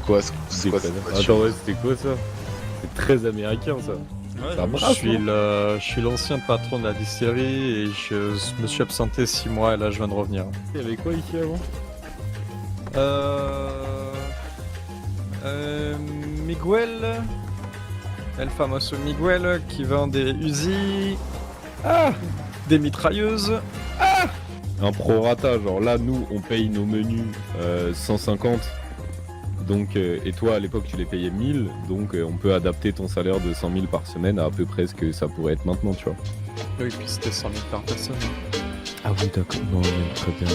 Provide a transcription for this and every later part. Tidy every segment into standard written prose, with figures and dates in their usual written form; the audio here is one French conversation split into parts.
quoi, c'est quoi cette Déconne. voiture? Attends, ouais, c'était quoi ça? C'est très américain ça. Ouais, Ça je- brasse, Je suis l'ancien patron de la distillerie et je me suis absenté 6 mois et là je viens de revenir. Il y avait quoi ici avant? Miguel, El famoso Miguel qui vend des Uzi, des mitrailleuses. Un prorata, genre là nous on paye nos menus 150. Donc, et toi à l'époque tu les payais 1000, donc on peut adapter ton salaire de 100 000 par semaine à peu près ce que ça pourrait être maintenant, tu vois. Oui, puis c'était 100 000 par personne. Ah oui, d'accord, non, oui, très bien.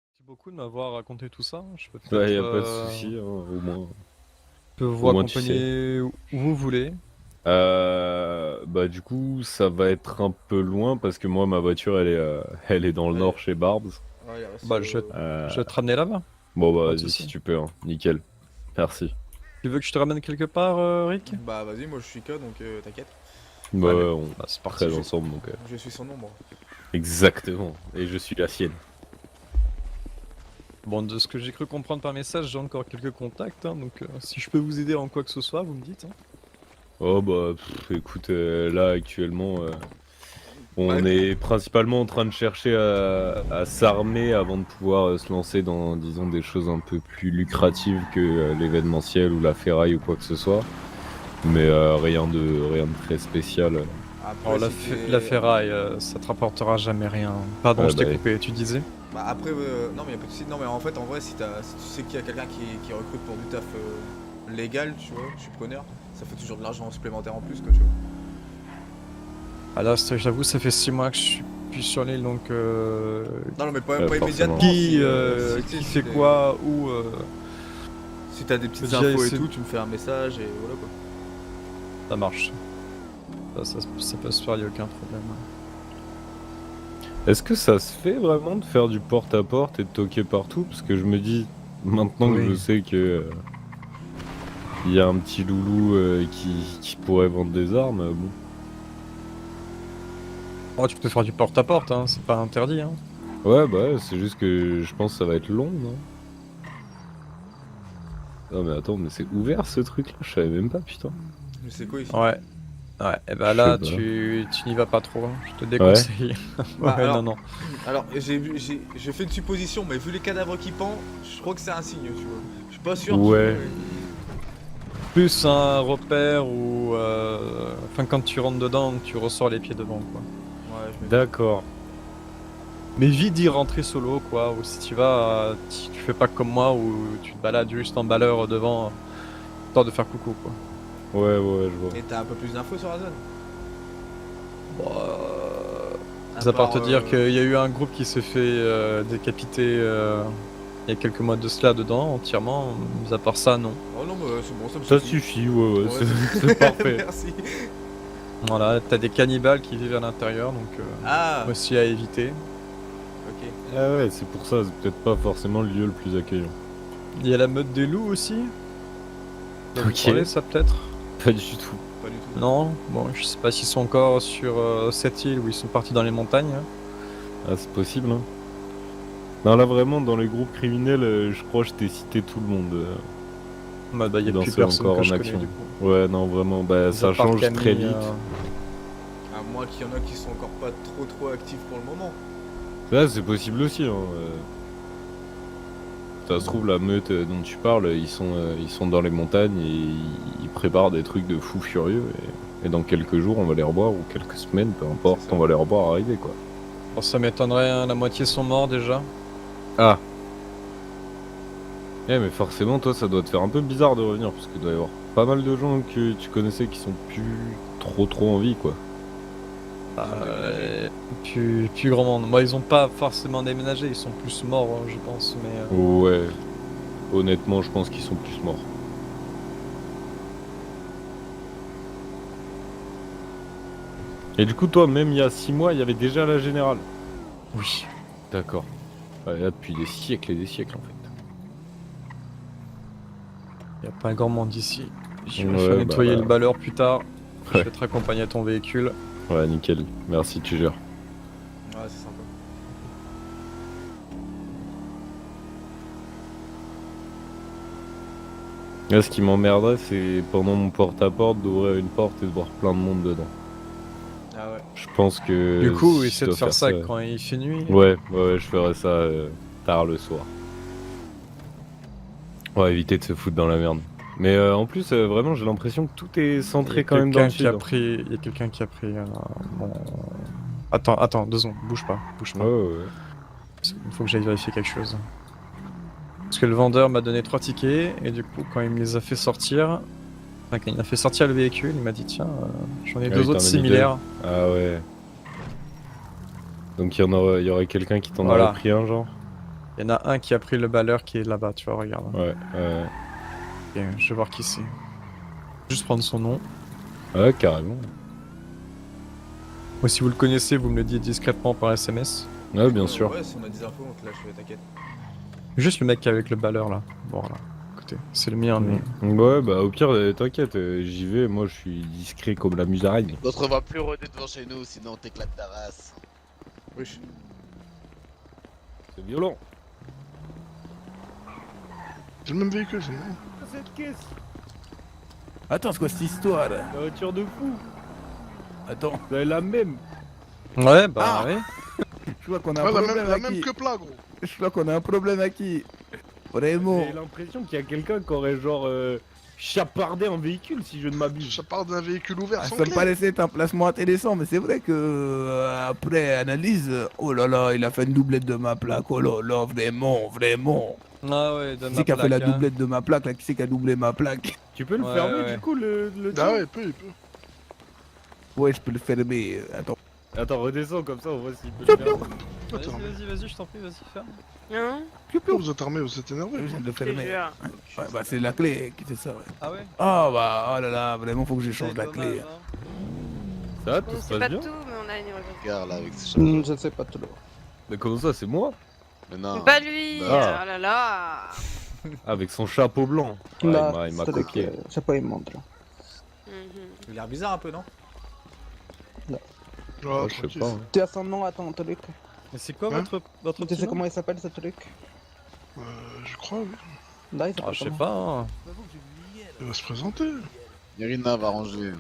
Merci beaucoup de m'avoir raconté tout ça. Je peux Ouais, y a peut-être, pas de souci, hein, au moins. je peux vous Au moins, tu accompagner où vous voulez. Bah du coup ça va être un peu loin parce que moi ma voiture elle est dans le Ouais. nord chez Barbs. Ouais, il reste, Bah, je vais te ramener là-bas. Bon bah pas de vas-y souci. si tu peux, hein. Nickel. Merci. Tu veux que je te ramène quelque part, Rick? Bah vas-y, moi je suis que donc t'inquiète. Bah Allez. on Bah, c'est parti. traîne ensemble donc. Je suis son ombre. Exactement. Et je suis la sienne. Bon, de ce que j'ai cru comprendre par message, j'ai encore quelques contacts, hein, donc si je peux vous aider en quoi que ce soit, vous me dites. Hein. Oh bah écoute là actuellement on Ouais. est principalement en train de chercher à s'armer avant de pouvoir se lancer dans disons des choses un peu plus lucratives que l'événementiel ou la ferraille ou quoi que ce soit. Mais rien de très spécial. Après, Alors, la ferraille, ça te rapportera jamais rien. Pardon, Ouais, je t'ai bah, coupé, tu disais? Bah après, non mais y a pas de souci. Non mais en fait, en vrai, si tu sais qu'il y a quelqu'un qui recrute pour du taf légal, tu vois, je suis preneur. Ça fait toujours de l'argent supplémentaire en plus, quoi, tu vois. Ah là, j'avoue, ça fait 6 mois que je suis plus sur l'île, donc Non, non mais pas forcément. immédiatement. qui, si qui si fait t'es- quoi, où Si t'as des petites Déjà, infos et c'est- tout, tu me fais un message et voilà quoi. ça marche. Ça peut se faire, y a aucun problème. Est-ce que ça se fait vraiment de faire du porte-à-porte et de toquer partout? Parce que je me dis, maintenant que Oui. je sais que il y a un petit loulou qui pourrait vendre des armes, bon. Oh, tu peux faire du porte-à-porte, hein, c'est pas interdit. Hein. Ouais, bah ouais, c'est juste que je pense que ça va être long, non? Non mais attends, mais c'est ouvert ce truc là, je savais même pas, putain. Mais c'est quoi ici? Ouais. Ouais, et bah Je là, sais pas. tu n'y vas pas trop, hein, je te déconseille. Bah, ouais, alors- non. Alors, j'ai fait une supposition, mais vu les cadavres qui pendent, je crois que c'est un signe, tu vois. Je suis pas sûr. Ouais. Plus un repère où, enfin, quand tu rentres dedans, tu ressors les pieds devant, quoi. Ouais, je me dis. D'accord. Mais vite d'y rentrer solo, quoi. Ou si tu vas, tu fais pas comme moi où tu te balades juste en balleur devant, histoire de faire coucou, quoi. Ouais, je vois. Et t'as un peu plus d'infos sur la zone? Bon, À à part te part, dire qu'il y a eu un groupe qui s'est fait décapiter il y a quelques mois de cela dedans, entièrement. Mais à part ça, non. Oh non, mais c'est bon, ça me Ça suffit. suffit, ouais, Ouais, c'est parfait. Merci. Voilà, t'as des cannibales qui vivent à l'intérieur, donc Ah, aussi à éviter. ok. Ah ouais, c'est pour ça, c'est peut-être pas forcément le lieu le plus accueillant. Il y a la meute des loups aussi. Vous Ok. parlez, ça peut-être? Pas du tout. Pas du tout. Non, bon, je sais pas s'ils sont encore sur cette île ou ils sont partis dans les montagnes. Hein. Ah, c'est possible, hein. Non, là vraiment, dans les groupes criminels, je crois que je t'ai cité tout le monde. Bah, y a Dans plus ceux personne encore que en je action. connais du coup. Ouais, non, vraiment, bah Mis à ça part change Camille, très vite. À moins qu'il y en a qui sont encore pas trop actifs pour le moment. Là, c'est possible aussi, hein. Ça se trouve, la meute dont tu parles, ils sont dans les montagnes et ils préparent des trucs de fous furieux. Et dans quelques jours, on va les revoir, ou quelques semaines, peu importe, C'est ça. on va les revoir arriver, quoi. Bon, ça m'étonnerait, hein, la moitié sont morts déjà. Ah, Eh mais forcément toi ça doit te faire un peu bizarre de revenir parce qu'il doit y avoir pas mal de gens que tu connaissais qui sont plus trop en vie quoi. Plus grand monde. Moi, ils ont pas forcément déménagé, ils sont plus morts, je pense. Mais Ouais, honnêtement je pense qu'ils sont plus morts. Et du coup toi même il y a 6 mois il y avait déjà la générale. oui. D'accord. Ouais, là depuis des siècles et des siècles en fait. Y a pas grand monde ici. Je Ouais, vais bah, nettoyer bah. le balleur plus tard. Je Ouais. vais te raccompagner à ton véhicule. Ouais nickel, merci tu gères. Ouais, c'est sympa. Là ce qui m'emmerderait c'est pendant mon porte-à-porte d'ouvrir une porte et de voir plein de monde dedans. Ah ouais. Je pense que Du coup, si essaie je de dois faire ça quand il fait nuit. Ouais, je ferai ça tard le soir. Ouais, éviter de se foutre dans la merde. Mais en plus, vraiment, j'ai l'impression que tout est Il y a centré quand même dans quelqu'un le qui sud. a pris. Il y a quelqu'un qui a pris. Mon... Attends, 2 secondes, bouge pas. Ouais. Il faut que j'aille vérifier quelque chose. Parce que le vendeur m'a donné 3 tickets, et du coup, quand il me les a fait sortir, enfin, quand il a fait sortir le véhicule, il m'a dit tiens, j'en ai Ah 2 oui, autres t'en as mis similaires. Ah ouais. Donc il y aurait quelqu'un qui t'en Voilà. aurait pris un, genre? Il y en a un qui a pris le balleur qui est là-bas, tu vois, regarde. Ouais. Ok, je vais voir qui c'est. Juste prendre son nom. Ouais, carrément. Moi, si vous le connaissez, vous me le dites discrètement par SMS. Ouais, bien sûr. Ouais, si on a des infos, on te lâche, t'inquiète. Juste le mec qui est avec le balleur là. Bon, voilà. Écoutez, c'est le mien, mais. Ouais, bah au pire, t'inquiète, j'y vais. Moi, je suis discret comme la musaraigne. D'autres va plus rôder devant chez nous, sinon on t'éclate ta race. Wesh. C'est violent. C'est le même véhicule, c'est bon. Cette caisse, Attends, c'est quoi cette histoire? la voiture de fou. Attends, Vous avez la même. Ouais, bah Ah ouais. je vois qu'on a un Ouais, problème la même aquí. que plat, gros. Je vois qu'on a un problème aquí. Vraiment. J'ai l'impression qu'il y a quelqu'un qui aurait genre chapardé un véhicule si je ne m'abuse. Ça part d'un véhicule ouvert Ah, sans ça me clé. paraissait être un placement intéressant, mais c'est vrai que après analyse, oh là là, il a fait une doublette de ma plaque. Oh là là, vraiment. Ah ouais, de Qui ma c'est qui a fait la plaque, hein. doublette de ma plaque là? Qui c'est qui a doublé ma plaque? Tu peux le Ouais, fermer ouais. du coup le Ah truc ouais, il peut. Ouais, je peux le fermer. Attends. Attends, redescends comme ça, on voit s'il peut le faire. Vas-y, je t'en prie, vas-y, ferme. Hein? Oh, vous êtes armé, vous êtes énervé. Je viens de le Je te fermer. jure. Ouais, bah c'est la clé qui fait ça. Ouais. Ah ouais. Ah bah, oh là là, vraiment faut que j'échange la Dommage, clé. hein. Ça va, On tout se sait pas passe bien? tout, mais on a une raison. Regarde là avec ses chapeaux. Je ne sais pas tout. Mais comment ça, c'est moi? Mais non. Pas lui! Ah. Oh là là! Avec son chapeau blanc. Ouais, Là, il m'a c'est copié. que- je sais pas, il montre. Mhm. Il a l'air bizarre un peu, non? Ah, Ouais, je sais tranquille. pas. Hein. Tu as son nom à ton truc. Mais c'est quoi Hein votre Tu petit sais nom comment il s'appelle ce truc? Je crois, oui. Là, il Ah, s'appelle je sais comment? pas. Hein. Il va se présenter. Irina va ranger.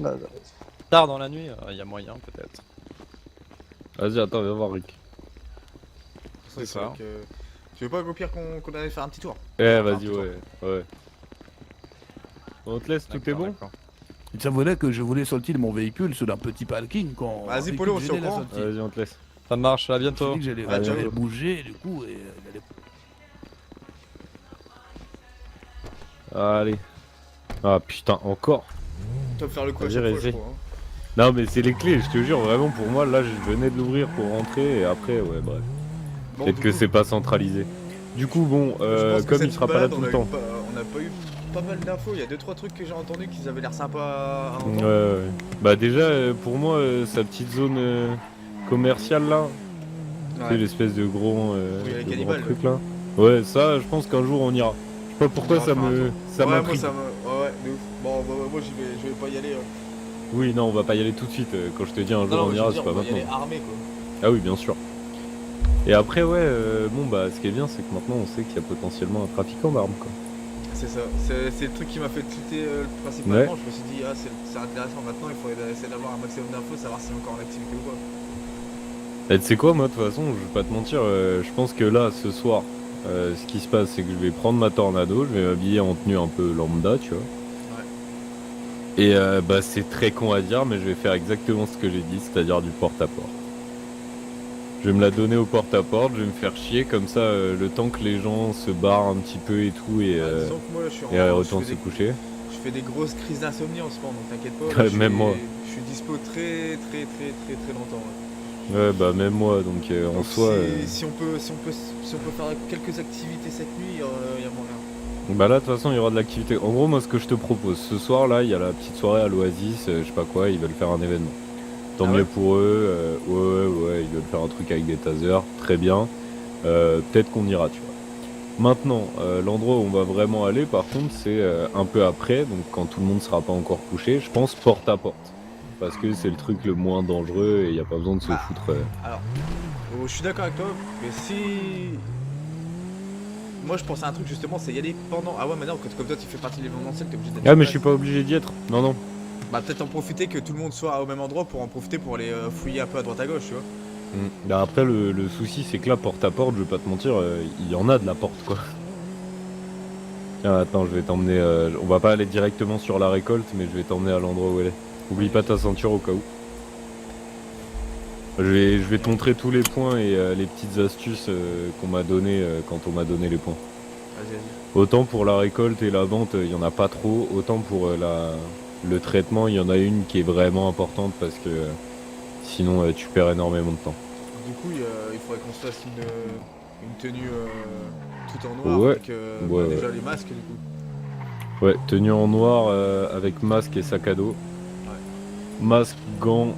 Là. Tard dans la nuit, il y a moyen peut-être. Vas-y, attends, viens voir Rick. C'est ça. vrai que- Tu veux pas au pire qu'on allait faire un petit tour? Eh, Enfin, un vas-y, petit tour. ouais. On te laisse, tout est bon? Il semblerait que je voulais sortir mon véhicule sur un petit parking quand. Vas-y, un véhicule Polo, on se gênait tient au la courant. sortie. Vas-y, on te laisse. Ça marche, à Je me bientôt. suis dit que Ah, j'allais ciao. bouger, du coup, et il allait Allez. Ah putain, encore. Tu vas me faire le coup à Vas-y, chaque fois, vas-y. je crois. hein. Non, mais c'est les clés, je te jure, vraiment, pour moi, là, je venais de l'ouvrir pour rentrer, et après, ouais, bref. Bon, Peut-être du que coup, c'est pas centralisé. Du coup, bon, je pense que comme cette il sera pas là balade, tout on a le eu temps. pas- On n'a pas eu pas mal d'infos. Il y a 2-3 trucs que j'ai entendus qui avaient l'air sympas à Ouais, entendre. ouais. Bah, déjà, pour moi, sa petite zone commerciale là, Ouais. c'est l'espèce de gros, Oui, les de gros cannibales, truc là. Ouais, ça, je pense qu'un jour on ira. Je sais pas pourquoi On ira ça faire un me. tour. Ça Ouais, moi m'intrigue. ça me. Ouais, de ouf. Bon, bah, moi je vais pas y aller. Oui, non, on va pas y aller tout de suite. Quand je te dis un jour Non, on mais je ira, veux c'est dire, pas on va y maintenant. aller armé quoi. Ah oui, bien sûr. Et après, ouais, bon, bah, ce qui est bien, c'est que maintenant on sait qu'il y a potentiellement un trafiquant d'armes, quoi. C'est ça. C'est le truc qui m'a fait tilter principalement. Ouais. Je me suis dit, ah, c'est intéressant maintenant. Il faudrait essayer d'avoir un maximum d'infos, savoir si c'est encore en activité ou pas. Et tu sais quoi, moi, de toute façon, je vais pas te mentir, je pense que là, ce soir, ce qui se passe, c'est que je vais prendre ma tornado, je vais m'habiller en tenue un peu lambda, tu vois. Ouais. Et bah, c'est très con à dire, mais je vais faire exactement ce que j'ai dit, c'est-à-dire du porte-à-porte. Je vais me la donner au porte-à-porte, je vais me faire chier, comme ça, le temps que les gens se barrent un petit peu et tout, et Disons que moi là, je suis retournent se coucher. Je fais des grosses crises d'insomnie en ce moment, donc t'inquiète pas. Là, Même moi. Je suis dispo très longtemps. Ouais. Ouais, bah même moi, donc en Donc, soi... si on peut faire quelques activités cette nuit, il y a moyen. Bah là, de toute façon, il y aura de l'activité. En gros, moi, ce que je te propose, ce soir, là, il y a la petite soirée à l'Oasis, je sais pas quoi, ils veulent faire un événement. Tant Ah mieux ouais pour eux, ouais, ils veulent faire un truc avec des tasers, très bien. Peut-être qu'on ira, tu vois. Maintenant, l'endroit où on va vraiment aller, par contre, c'est un peu après, donc quand tout le monde sera pas encore couché, je pense porte à porte. Parce que c'est le truc le moins dangereux et il n'y a pas besoin de se foutre... Alors, je suis d'accord avec toi, mais si... Moi je pense à un truc justement, c'est y aller pendant... Ah ouais, maintenant, comme toi tu fais partie de l'événementiel, t'es obligé d'être... Ah sur mais je place. suis pas obligé d'y être, non non. Bah peut-être en profiter que tout le monde soit au même endroit pour en profiter pour aller fouiller un peu à droite à gauche, tu vois. Bah après le souci c'est que là porte à porte, je vais pas te mentir, il y en a de la porte quoi. Tiens attends, je vais t'emmener, on va pas aller directement sur la récolte, mais je vais t'emmener à l'endroit où elle est. Oublie pas ta ceinture au cas où. Je vais te montrer tous les points et les petites astuces qu'on m'a donné quand on m'a donné les points. Vas-y. Autant pour la récolte et la vente, il y en a pas trop, autant pour le traitement, il y en a une qui est vraiment importante parce que sinon tu perds énormément de temps. Du coup, il faudrait qu'on se fasse une tenue tout en noir Ouais. avec Ouais, déjà les masques du coup. Ouais, tenue en noir avec masque et sac à dos. Masque, gants,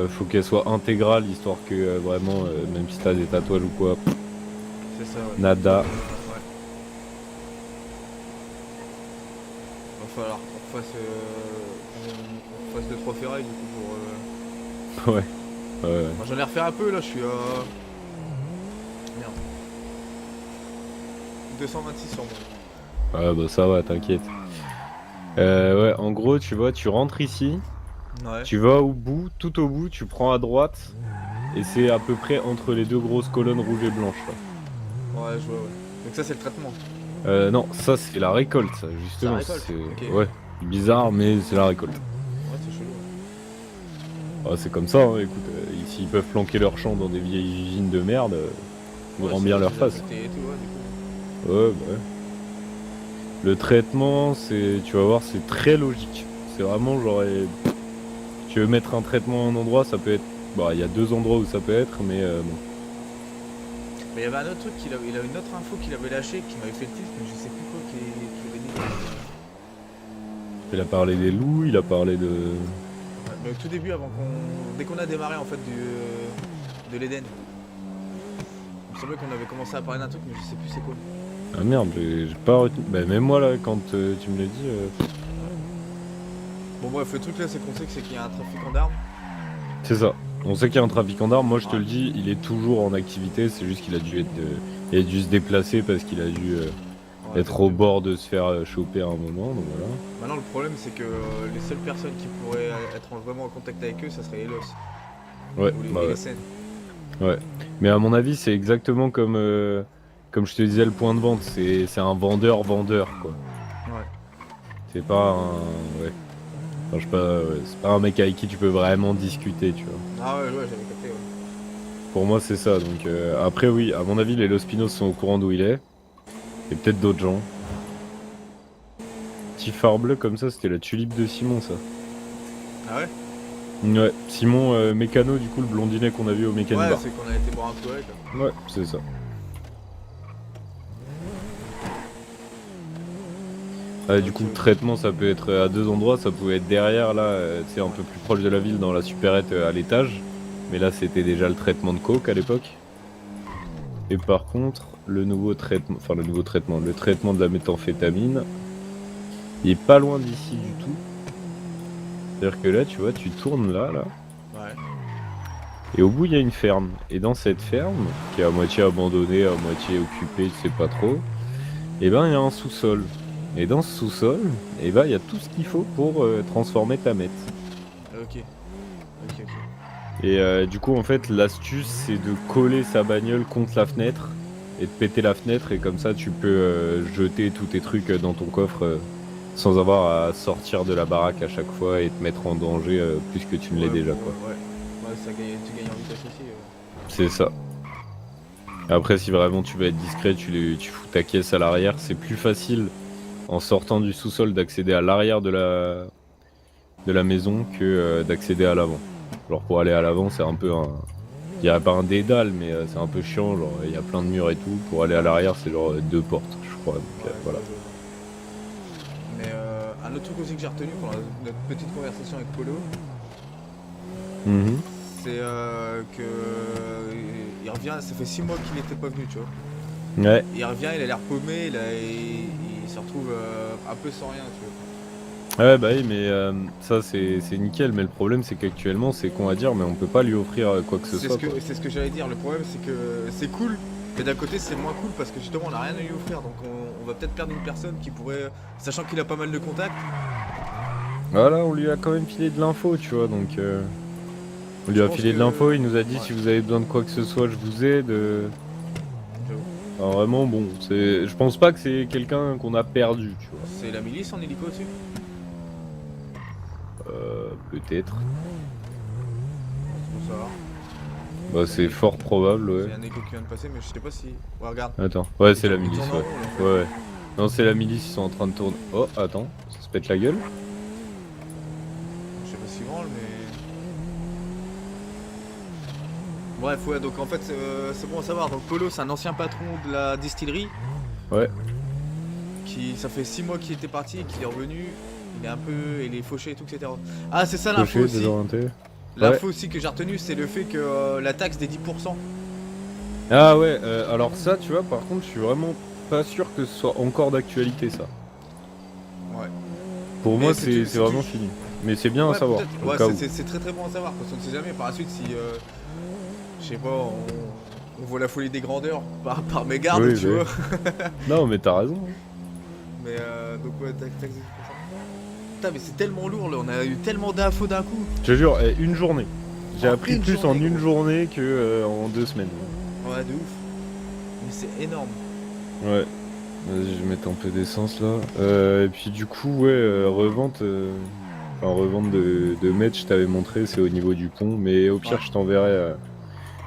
faut qu'elle soit intégrale histoire que vraiment, même si t'as des tatouages ou quoi, C'est ça, ouais. nada. Ouais. Va falloir qu'on fasse 2-3 ferrailles du coup pour... Ouais. Ouais. Moi, j'en ai refait un peu là, je suis à... Merde. 226 sur moi. Ouais, bah ça va, t'inquiète. Ouais, en gros, tu vois, tu rentres ici, Ouais. tu vas au bout, tout au bout, tu prends à droite, et c'est à peu près entre les deux grosses colonnes rouges et blanches. Là. Ouais, je vois, ouais. Donc ça c'est le traitement. Non, ça c'est la récolte, ça, justement. C'est la récolte, ok. Ouais, bizarre, mais c'est la récolte. Ouais, c'est chelou. Ah, c'est comme ça, hein, écoute, s'ils peuvent planquer leur champ dans des vieilles usines de merde, ils Ouais, rendent c'est bien leur des face. affectés et tout, ouais, du coup. Ouais, bah ouais. Le traitement, c'est, tu vas voir, c'est très logique. C'est vraiment genre, tu veux mettre un traitement à un endroit, ça peut être, bah, il y a deux endroits où ça peut être, mais bon. Mais il y avait un autre truc, il a une autre info qu'il avait lâché qui m'avait fait le tilt, mais je sais plus quoi qu'il avait dit. Il a parlé des loups, il a parlé de. Ouais, mais au tout début, dès qu'on a démarré en fait de l'Eden. Il me semblait qu'on avait commencé à parler d'un truc, mais je sais plus c'est quoi. Ah merde, j'ai pas retenu. Bah, même moi là, quand tu me l'as dit. Bon bref, le truc là, c'est qu'on sait que c'est qu'il y a un trafiquant d'armes. C'est ça. On sait qu'il y a un trafiquant d'armes, moi je te Ouais. le dis, il est toujours en activité, c'est juste qu'il a dû il a dû se déplacer parce qu'il a dû Ouais, être au bord de se faire choper à un moment, donc voilà. Maintenant, le problème, c'est que les seules personnes qui pourraient être vraiment en contact avec eux, ça serait Elos. Ouais, Ou les, bah et ouais. les scènes. Ouais. Mais à mon avis, c'est exactement comme je te disais, le point de vente, c'est un vendeur-vendeur quoi. Ouais. C'est pas un. Ouais. Enfin, je sais pas, ouais, c'est pas un mec avec qui tu peux vraiment discuter, tu vois. Ah ouais, j'avais capté, ouais. Pour moi, c'est ça. Donc après, oui, à mon avis, les Los Pinos sont au courant d'où il est. Et peut-être d'autres gens. Petit phare bleu comme ça, c'était la tulipe de Simon, ça. Ah ouais? Ouais, Simon Mécano, du coup, le blondinet qu'on a vu au Mécano Ouais, Bar. c'est qu'on a été boire un coup avec. Là. Ouais, c'est ça. Du coup, le traitement, ça peut être à deux endroits. Ça pouvait être derrière, là, tu sais, un peu plus proche de la ville, dans la supérette à l'étage. Mais là, c'était déjà le traitement de coke à l'époque. Et par contre, le traitement de la méthamphétamine, il est pas loin d'ici du tout. C'est-à-dire que là, tu vois, tu tournes là. Ouais. Et au bout, il y a une ferme. Et dans cette ferme, qui est à moitié abandonnée, à moitié occupée, tu sais pas trop, et ben, il y a un sous-sol. Et dans ce sous-sol, et ben, il y a tout ce qu'il faut pour transformer ta meth. Ok. Et du coup, en fait, l'astuce, c'est de coller sa bagnole contre la fenêtre et de péter la fenêtre. Et comme ça, tu peux jeter tous tes trucs dans ton coffre sans avoir à sortir de la baraque à chaque fois et te mettre en danger plus que tu ne l'es déjà, quoi. Ouais, ça gagne, tu gagnes en vitesse aussi. C'est ça. Après, si vraiment tu veux être discret, tu fous ta caisse à l'arrière. C'est plus facile en sortant du sous-sol d'accéder à l'arrière de la maison que d'accéder à l'avant. Genre pour aller à l'avant, c'est un peu un... Il y a pas un dédale, mais c'est un peu chiant. Genre il y a plein de murs et tout. Pour aller à l'arrière, c'est genre 2 portes, je crois. Donc, Ouais, voilà. Mais un autre truc aussi que j'ai retenu pendant notre petite conversation avec Polo, Mhm. c'est que il revient, ça fait 6 mois qu'il était pas venu, tu vois. Ouais. Il revient, il a l'air paumé, il se retrouve un peu sans rien, tu vois. Ouais, bah oui, mais ça c'est nickel. Mais le problème, c'est qu'actuellement, c'est con à dire, mais on peut pas lui offrir quoi que ce soit. Quoi. C'est ce que j'allais dire. Le problème, c'est que c'est cool, mais d'un côté, c'est moins cool parce que justement, on a rien à lui offrir. Donc, on va peut-être perdre une personne qui pourrait, sachant qu'il a pas mal de contacts. Voilà, on lui a quand même filé de l'info, tu vois, donc on lui Je a pense filé de que- l'info, il nous a dit Ouais. si vous avez besoin de quoi que ce soit, je vous aide. J'avoue. Enfin, vraiment, bon, je pense pas que c'est quelqu'un qu'on a perdu, tu vois. C'est la milice en hélico aussi. Peut-être. C'est pour savoir. Bah, c'est fort probable, ouais. C'est un hélico qui vient de passer, mais je sais pas si. Ouais, regarde. Attends, ouais, c'est la Ils milice, tournent en ouais. rond, là, en fait. Ouais, ouais. Non, c'est la milice, ils sont en train de tourner. Oh, attends, ça se pète la gueule. Je sais pas si branle, mais. Bref, ouais, donc en fait, c'est bon à savoir. Donc, Polo, c'est un ancien patron de la distillerie. Ouais. Ça fait 6 mois qu'il était parti et qu'il est revenu. Il est fauché et tout, etc. Ah, c'est ça l'info Coché, aussi. désorienté. L'info aussi que j'ai retenu, c'est le fait que la taxe des 10%. Ah ouais, alors ça, tu vois, par contre, je suis vraiment pas sûr que ce soit encore d'actualité, ça. Ouais. Pour Mais moi, c'est c'est vraiment fini. Mais c'est bien à Ouais, savoir. peut-être. au Ouais, cas où. c'est très très bon à savoir parce qu'on ne sait jamais par la suite si. Je sais pas, on voit la folie des grandeurs par mégarde, Oui, tu oui. vois. Non, mais t'as raison. Mais donc, ouais, taxe des 10%. Putain, mais c'est tellement lourd là, on a eu tellement d'infos d'un coup. Je te jure, une journée. J'ai En appris une plus journée, en une gros. journée que en 2 semaines. Ouais, de ouf. Mais c'est énorme. Ouais. Vas-y, je vais mettre un peu d'essence là. Et puis du coup, ouais, revente. Enfin, revente de mètres, je t'avais montré, c'est au niveau du pont. Mais au pire, Ouais.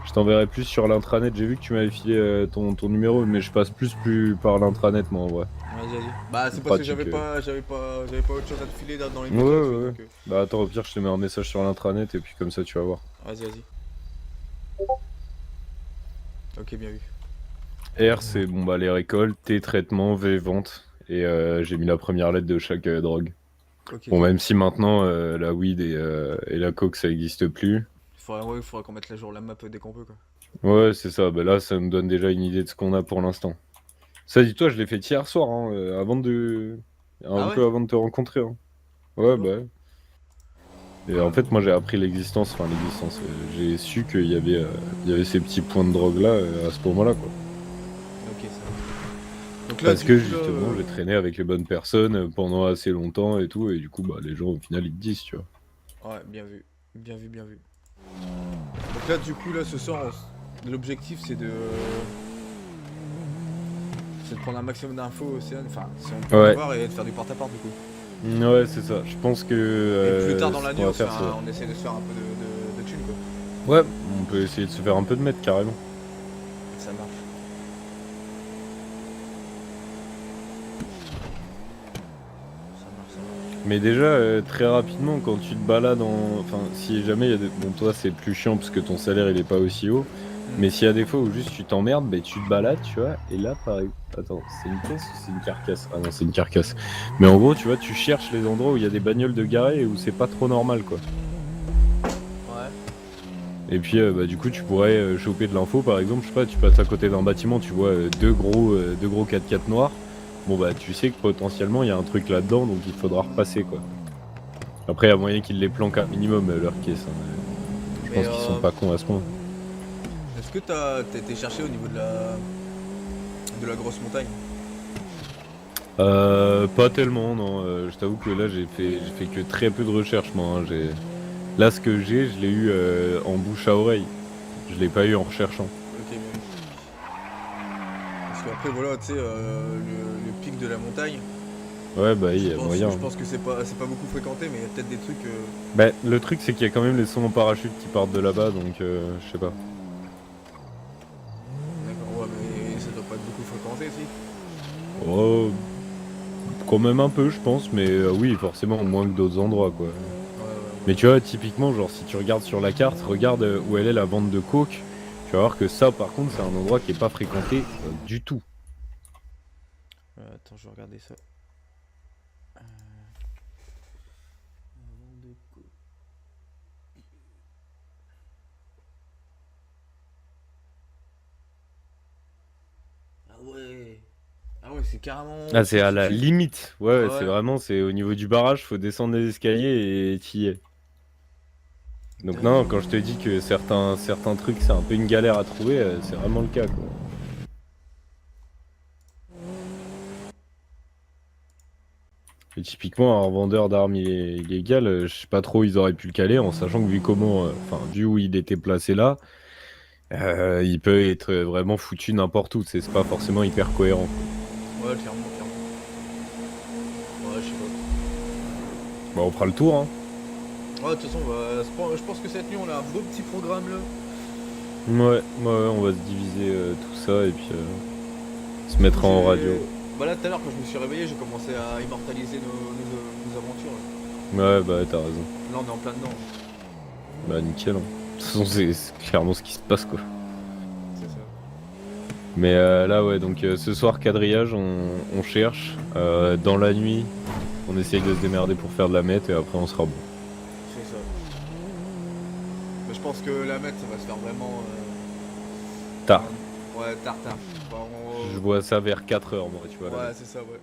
je t'enverrai plus sur l'intranet. J'ai vu que tu m'avais filé ton numéro, mais je passe plus par l'intranet, moi, en vrai. Vas-y, vas-y. Bah, c'est C'est parce que pratique, j'avais pas autre chose à te filer dans les Ouais, médias. tu ouais, vois, ouais. donc, Bah attends, au pire, je te mets un message sur l'intranet et puis comme ça, tu vas voir. vas-y, vas-y. Ok, bien vu. R, c'est bon, bah les récoltes, T, traitement, V, vente. Et j'ai mis la première lettre de chaque drogue. Ok. Bon, même si maintenant la weed et la coke ça existe plus. Il faudrait qu'on mette à jour la map dès qu'on peut, quoi. Ouais, c'est ça. Bah là, ça me donne déjà une idée de ce qu'on a pour l'instant. Ça, dis-toi, je l'ai fait hier soir, hein, avant de. Un Ah ouais peu avant de te rencontrer. Hein. Ouais, Bonjour. bah. Ouais. Et en fait, moi j'ai appris l'existence. J'ai su qu'il y avait ces petits points de drogue là à ce moment-là, quoi. Ok, ça va. Donc là, Parce du que coup, là, justement, j'ai traîné avec les bonnes personnes pendant assez longtemps et tout, et du coup, bah, les gens au final ils te disent, tu vois. Ouais, bien vu. Bien vu, bien vu. Donc là, du coup, là, ce soir, l'objectif, c'est de prendre un maximum d'infos, Océane. Enfin, si on peut Ouais. avoir et de faire du porte-à-porte, du coup. Ouais, c'est ça. Je pense que. Et plus tard dans ce l'année, qu'on va on, faire, c'est- on essaie de se faire un peu de thunes, quoi. Ouais, on peut essayer de se faire un peu de mètres carrément. Ça marche. Ça marche. Mais déjà, très rapidement, quand tu te balades en. Enfin, si jamais il y a des. Bon, toi, c'est plus chiant parce que ton salaire il est pas aussi haut. Mais s'il y a des fois où juste tu t'emmerdes, bah, tu te balades, tu vois. Et là, pareil. Attends, c'est une caisse ou c'est une carcasse? Ah non, c'est une carcasse. Mais en gros, tu vois, tu cherches les endroits où il y a des bagnoles de garées et où c'est pas trop normal, quoi. Ouais. Et puis, bah, du coup, tu pourrais choper de l'info, par exemple. Je sais pas, tu passes à côté d'un bâtiment, tu vois deux gros 4x4 noirs. Bon, bah, tu sais que potentiellement il y a un truc là-dedans, donc il faudra repasser, quoi. Après, il y a moyen qu'ils les planquent à minimum, leur caisse. Hein. Je Mais, pense qu'ils sont pas cons à ce point. Est-ce que t'as été cherché au niveau de la grosse montagne? Pas tellement, non. Je t'avoue que là, j'ai fait que très peu de recherches, moi. Hein. Là, ce que je l'ai eu en bouche à oreille. Je l'ai pas eu en recherchant. Ok, mais oui. Parce qu'après, voilà, tu sais, le pic de la montagne, Ouais, bah, il y a moyen. je pense que c'est pas beaucoup fréquenté, mais il y a peut-être des trucs. Bah, le truc, c'est qu'il y a quand même les sauts en parachute qui partent de là-bas, donc je sais pas. ici? Oh, quand même un peu, je pense, mais oui, forcément, moins que d'autres endroits, quoi. Ouais, ouais, ouais. Mais tu vois, typiquement, genre, si tu regardes sur la carte, regarde où elle est la vente de coke, tu vas voir que ça, par contre, c'est un endroit qui est pas fréquenté du tout. Attends, je vais regarder ça. Ah ouais. Ah ouais, c'est carrément. Ah, c'est à la Tu- limite. Ouais, Ouais. c'est vraiment, c'est au niveau du barrage, faut descendre les escaliers et t'y es. Donc non, quand je te dis que certains trucs, c'est un peu une galère à trouver, c'est vraiment le cas, quoi. Et typiquement, un revendeur d'armes illégales, je sais pas trop où ils auraient pu le caler, en sachant que vu comment, enfin, vu où il était placé là, il peut être vraiment foutu n'importe où, c'est pas forcément hyper cohérent. Ouais, clairement, clairement. Ouais, je sais pas. Bah, on fera le tour, hein. Ouais, de toute façon, je pense que cette nuit, on a un beau petit programme là. Ouais, on va se diviser tout ça et puis se mettre en radio. Bah là, tout à l'heure, quand je me suis réveillé, j'ai commencé à immortaliser nos aventures. Là. Ouais, bah, t'as raison. Là, on est en plein dedans. Bah, nickel, hein. De toute façon, c'est clairement ce qui se passe, quoi. C'est ça. Mais là, ouais, donc ce soir, quadrillage, on cherche. Dans la nuit, on essaye de se démerder pour faire de la meth et après, on sera bon. C'est ça. Mais je pense que la meth, ça va se faire vraiment. Tard. Ouais, tard. Enfin, Je vois ça vers 4h, moi, tu vois. là. ouais, c'est ça, ouais.